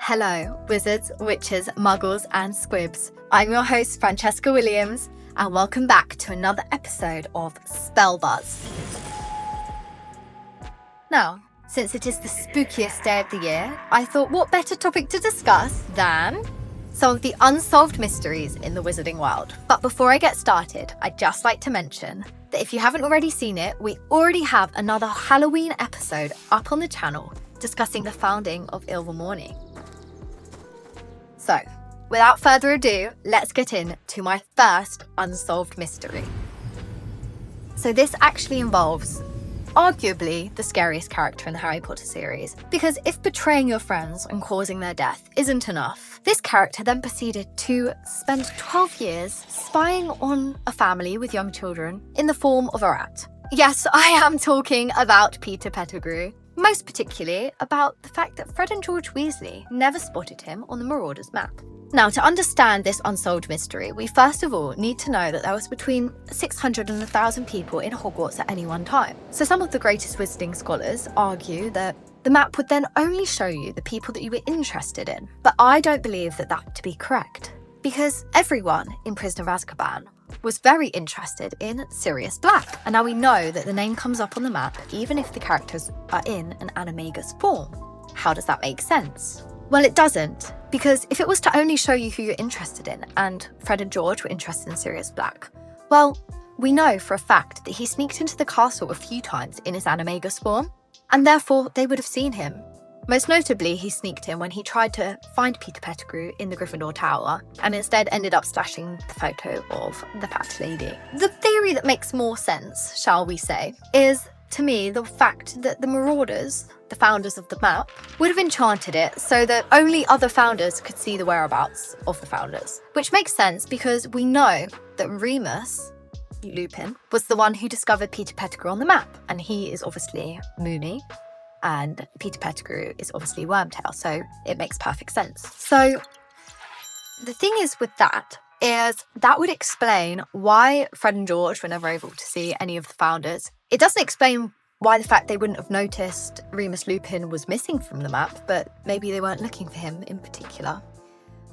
Hello, wizards, witches, muggles, and squibs. I'm your host, Francesca Williams, and welcome back to another episode of Spellbuzz. Now, since it is the spookiest day of the year, I thought what better topic to discuss than some of the unsolved mysteries in the wizarding world. But before I get started, I'd just like to mention that if you haven't already seen it, we already have another Halloween episode up on the channel discussing the founding of Ilvermorny. So, without further ado, let's get into my first unsolved mystery. So this actually involves arguably the scariest character in the Harry Potter series, because if betraying your friends and causing their death isn't enough, this character then proceeded to spend 12 years spying on a family with young children in the form of a rat. Yes, I am talking about Peter Pettigrew. Most particularly about the fact that Fred and George Weasley never spotted him on the Marauder's map. Now, to understand this unsolved mystery, we first of all need to know that there was between 600 and 1,000 people in Hogwarts at any one time. So some of the greatest wizarding scholars argue that the map would then only show you the people that you were interested in. But I don't believe that to be correct, because everyone in Prisoner of Azkaban was very interested in Sirius Black. And now we know that the name comes up on the map even if the characters are in an animagus form. How does that make sense? Well, it doesn't, because if it was to only show you who you're interested in, and Fred and George were interested in Sirius Black, well, we know for a fact that he sneaked into the castle a few times in his animagus form, and therefore they would have seen him. Most notably, he sneaked in when he tried to find Peter Pettigrew in the Gryffindor Tower and instead ended up slashing the photo of the Fat Lady. The theory that makes more sense, shall we say, is, to me, the fact that the Marauders, the founders of the map, would have enchanted it so that only other founders could see the whereabouts of the founders. Which makes sense because we know that Remus Lupin was the one who discovered Peter Pettigrew on the map, and he is obviously Moony. And Peter Pettigrew is obviously Wormtail, so it makes perfect sense. So the thing is with that is that would explain why Fred and George were never able to see any of the founders. It doesn't explain why the fact they wouldn't have noticed Remus Lupin was missing from the map, but maybe they weren't looking for him in particular,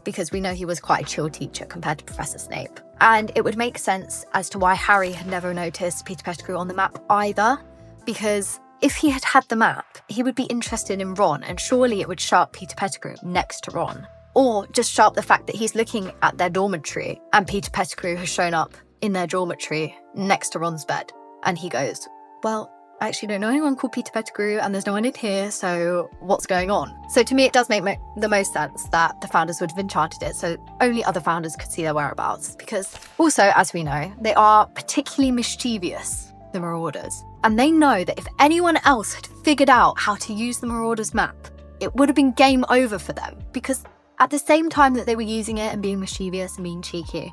because we know he was quite a chill teacher compared to Professor Snape. And it would make sense as to why Harry had never noticed Peter Pettigrew on the map either, because if he had had the map, he would be interested in Ron, and surely it would show up Peter Pettigrew next to Ron. Or just show up the fact that he's looking at their dormitory and Peter Pettigrew has shown up in their dormitory next to Ron's bed. And he goes, well, I actually don't know anyone called Peter Pettigrew and there's no one in here, so what's going on? So to me, it does make the most sense that the founders would have enchanted it so only other founders could see their whereabouts. Because also, as we know, they are particularly mischievous, the Marauders. And they know that if anyone else had figured out how to use the Marauder's map, it would have been game over for them. Because at the same time that they were using it and being mischievous and being cheeky,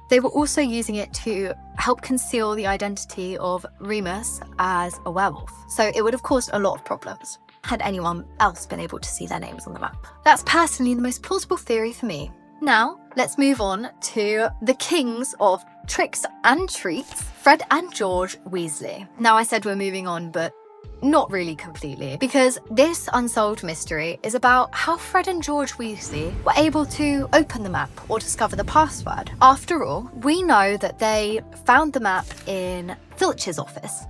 they were also using it to help conceal the identity of Remus as a werewolf. So it would have caused a lot of problems had anyone else been able to see their names on the map. That's personally the most plausible theory for me. Now, let's move on to the kings of tricks and treats, Fred and George Weasley. Now, I said we're moving on, but not really completely, because this unsolved mystery is about how Fred and George Weasley were able to open the map or discover the password. After all, we know that they found the map in Filch's office,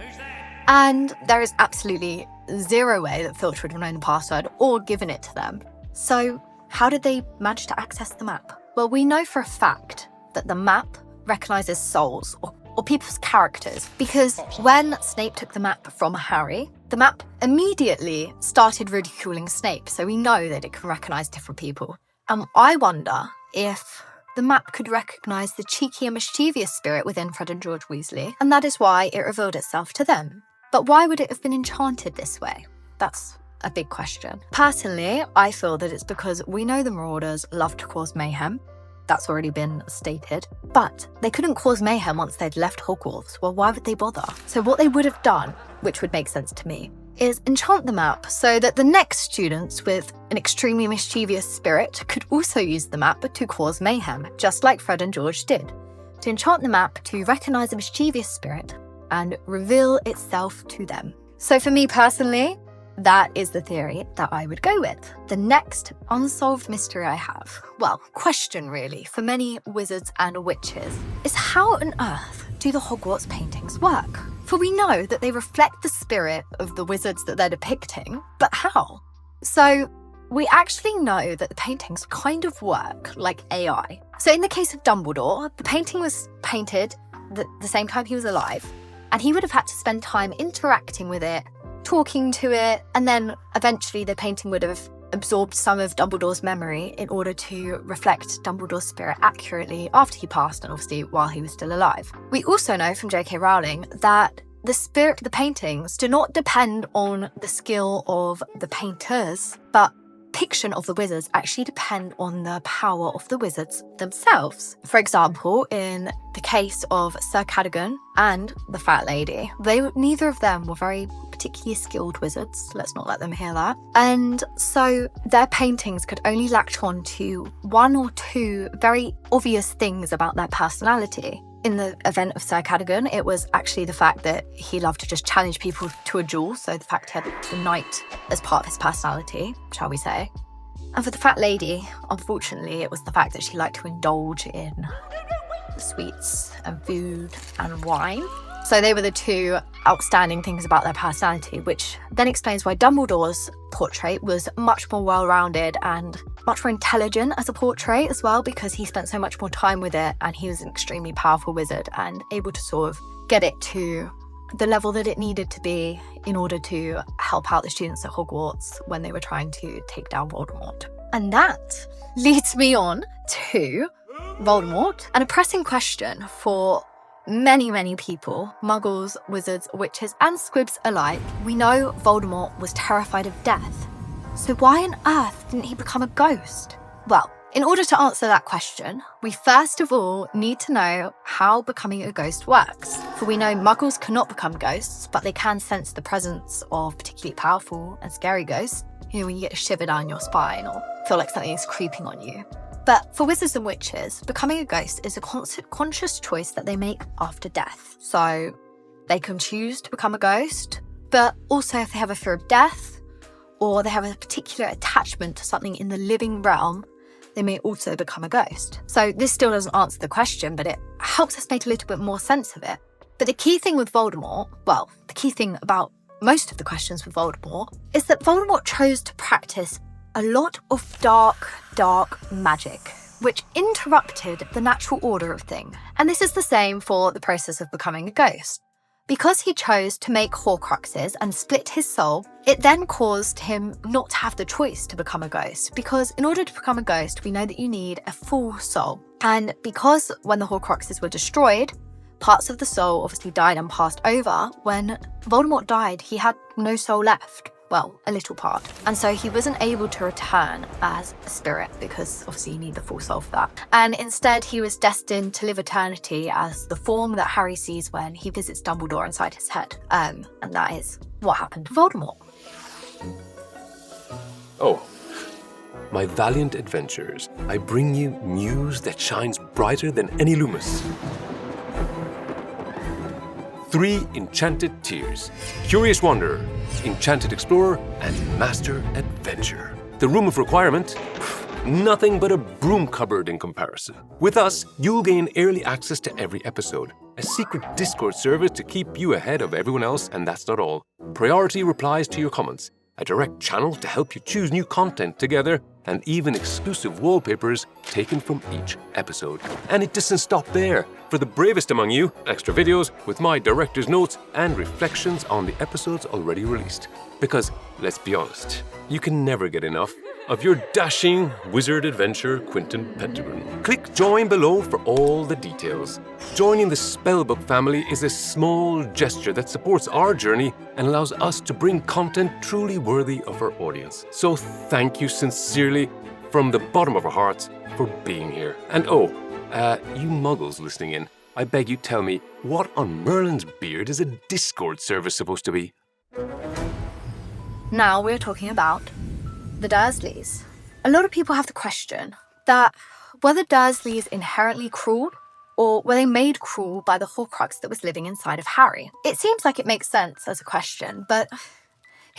and there is absolutely zero way that Filch would have known the password or given it to them. So how did they manage to access the map? Well, we know for a fact that the map recognises souls or people's characters, because when Snape took the map from Harry, the map immediately started ridiculing Snape, so we know that it can recognise different people. And I wonder if the map could recognise the cheeky and mischievous spirit within Fred and George Weasley, and that is why it revealed itself to them. But why would it have been enchanted this way? That's a big question. Personally, I feel that it's because we know the Marauders love to cause mayhem. That's already been stated. But they couldn't cause mayhem once they'd left Hogwarts. Well, why would they bother? So what they would have done, which would make sense to me, is enchant the map so that the next students with an extremely mischievous spirit could also use the map to cause mayhem, just like Fred and George did. To enchant the map to recognise a mischievous spirit and reveal itself to them. So for me personally, that is the theory that I would go with. The next unsolved mystery I have, well, question really, for many wizards and witches, is how on earth do the Hogwarts paintings work? For we know that they reflect the spirit of the wizards that they're depicting, but how? So we actually know that the paintings kind of work like AI. So in the case of Dumbledore, the painting was painted the same time he was alive, and he would have had to spend time interacting with it, talking to it, and then eventually the painting would have absorbed some of Dumbledore's memory in order to reflect Dumbledore's spirit accurately after he passed and obviously while he was still alive. We also know from J.K. Rowling that the spirit of the paintings do not depend on the skill of the painters, but depiction of the wizards actually depend on the power of the wizards themselves. For example, in the case of Sir Cadogan and the Fat Lady, neither of them were very particularly skilled wizards. Let's not let them hear that. And so their paintings could only latch on to one or two very obvious things about their personality. In the event of Sir Cadogan, it was actually the fact that he loved to just challenge people to a duel, so the fact he had the knight as part of his personality, shall we say. And for the Fat Lady, unfortunately, it was the fact that she liked to indulge in sweets and food and wine. So they were the two outstanding things about their personality, which then explains why Dumbledore's portrait was much more well-rounded and much more intelligent as a portrait as well, because he spent so much more time with it and he was an extremely powerful wizard and able to sort of get it to the level that it needed to be in order to help out the students at Hogwarts when they were trying to take down Voldemort. And that leads me on to Voldemort, and a pressing question for many people, muggles, wizards, witches, and squibs alike. We know Voldemort was terrified of death. So why on earth didn't he become a ghost? Well, in order to answer that question, we first of all need to know how becoming a ghost works. For we know muggles cannot become ghosts, but they can sense the presence of particularly powerful and scary ghosts. You know, when you get a shiver down your spine or feel like something is creeping on you. But for wizards and witches, becoming a ghost is a conscious choice that they make after death. So they can choose to become a ghost, but also if they have a fear of death or they have a particular attachment to something in the living realm, they may also become a ghost. So this still doesn't answer the question, but it helps us make a little bit more sense of it. But the key thing with Voldemort, well, the key thing about most of the questions with Voldemort, is that Voldemort chose to practice a lot of dark magic, which interrupted the natural order of things. And this is the same for the process of becoming a ghost. Because he chose to make Horcruxes and split his soul, it then caused him not to have the choice to become a ghost. Because in order to become a ghost, we know that you need a full soul. And because when the Horcruxes were destroyed, parts of the soul obviously died and passed over. When Voldemort died, he had no soul left. Well, a little part. And so he wasn't able to return as a spirit because obviously you need the full soul for that. And instead he was destined to live eternity as the form that Harry sees when he visits Dumbledore inside his head. And that is what happened to Voldemort. Oh, my valiant adventurers, I bring you news that shines brighter than any Loomis. 3 enchanted tiers: Curious Wanderer, Enchanted Explorer, and Master Adventurer. The room of requirement? Nothing but a broom cupboard in comparison. With us, you'll gain early access to every episode, a secret Discord server to keep you ahead of everyone else, and that's not all. Priority replies to your comments, a direct channel to help you choose new content together, and even exclusive wallpapers taken from each episode. And it doesn't stop there. For the bravest among you, extra videos with my director's notes and reflections on the episodes already released. Because, let's be honest, you can never get enough of your dashing wizard adventure, Quentin Pettigrew. Click join below for all the details. Joining the Spellbook family is a small gesture that supports our journey and allows us to bring content truly worthy of our audience. So thank you sincerely from the bottom of our hearts for being here. And you muggles listening in, I beg you tell me, what on Merlin's beard is a Discord server supposed to be? Now we're talking about the Dursleys. A lot of people have the question that were the Dursleys inherently cruel, or were they made cruel by the Horcrux that was living inside of Harry? It seems like it makes sense as a question, but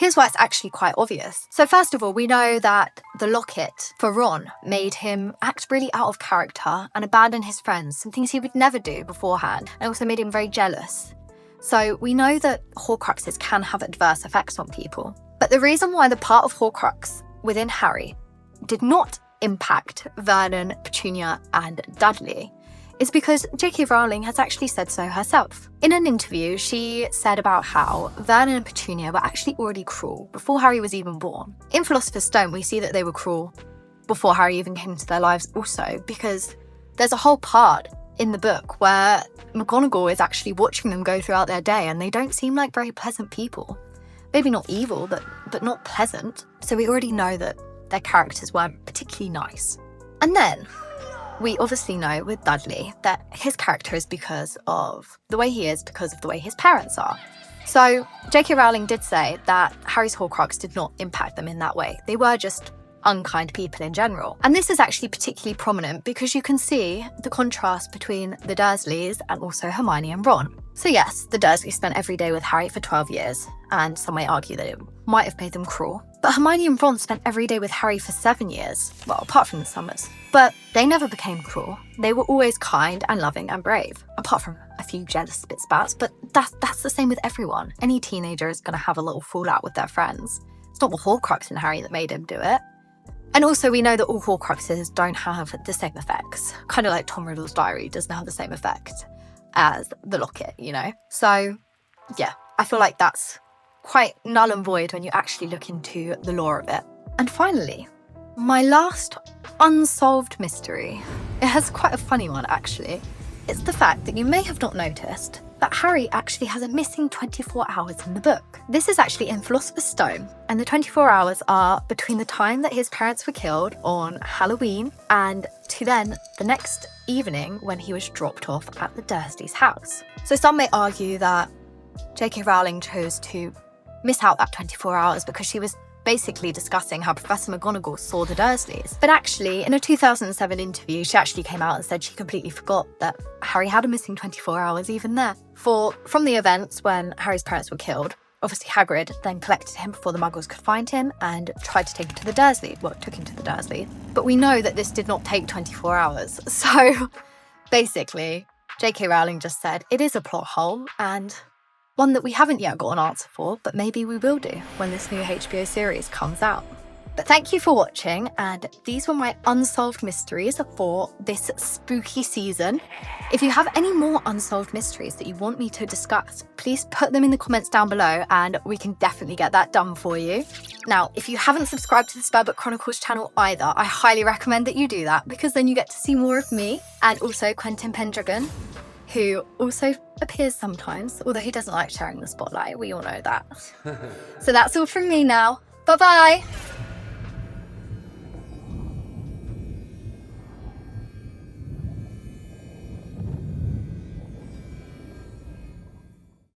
Here's why it's actually quite obvious. So first of all, we know that the locket for Ron made him act really out of character and abandon his friends, some things he would never do beforehand, and also made him very jealous. So we know that Horcruxes can have adverse effects on people. But the reason why the part of Horcrux within Harry did not impact Vernon, Petunia, and Dudley is because J.K. Rowling has actually said so herself. In an interview, she said about how Vernon and Petunia were actually already cruel before Harry was even born. In Philosopher's Stone, we see that they were cruel before Harry even came into their lives also, because there's a whole part in the book where McGonagall is actually watching them go throughout their day, and they don't seem like very pleasant people. Maybe not evil, but not pleasant. So we already know that their characters weren't particularly nice. And then we obviously know with Dudley that his character is because of the way he is, because of the way his parents are. So J.K. Rowling did say that Harry's Horcrux did not impact them in that way. They were just unkind people in general. And this is actually particularly prominent because you can see the contrast between the Dursleys and also Hermione and Ron. So yes, the Dursleys spent every day with Harry for 12 years, and some may argue that it might have made them cruel. But Hermione and Ron spent every day with Harry for 7 years, well, apart from the summers. But they never became cruel. They were always kind and loving and brave, apart from a few jealous spitspats, but that's the same with everyone. Any teenager is going to have a little fallout with their friends. It's not the Horcrux in Harry that made him do it. And also we know that all Horcruxes don't have the same effects. Kind of like Tom Riddle's diary doesn't have the same effect as the locket, you know? So yeah, I feel like that's quite null and void when you actually look into the lore of it. And finally, my last unsolved mystery. It has quite a funny one actually. It's the fact that you may have not noticed that Harry actually has a missing 24 hours in the book. This is actually in Philosopher's Stone, and the 24 hours are between the time that his parents were killed on Halloween and to then the next evening when he was dropped off at the Dursleys' house. So some may argue that J.K. Rowling chose to miss out that 24 hours because she was basically discussing how Professor McGonagall saw the Dursleys. But actually, in a 2007 interview, she actually came out and said she completely forgot that Harry had a missing 24 hours even there. From the events when Harry's parents were killed, obviously Hagrid then collected him before the Muggles could find him and tried to take him to the Dursleys. Well, took him to the Dursleys. But we know that this did not take 24 hours. So basically, J.K. Rowling just said it is a plot hole and one that we haven't yet got an answer for, but maybe we will do when this new HBO series comes out. But thank you for watching, and these were my unsolved mysteries for this spooky season. If you have any more unsolved mysteries that you want me to discuss, please put them in the comments down below and we can definitely get that done for you. Now, if you haven't subscribed to the Spellbook Chronicles channel either, I highly recommend that you do that because then you get to see more of me and also Quentin Pendragon, who also appears sometimes, although he doesn't like sharing the spotlight, we all know that. So that's all from me now. Bye-bye!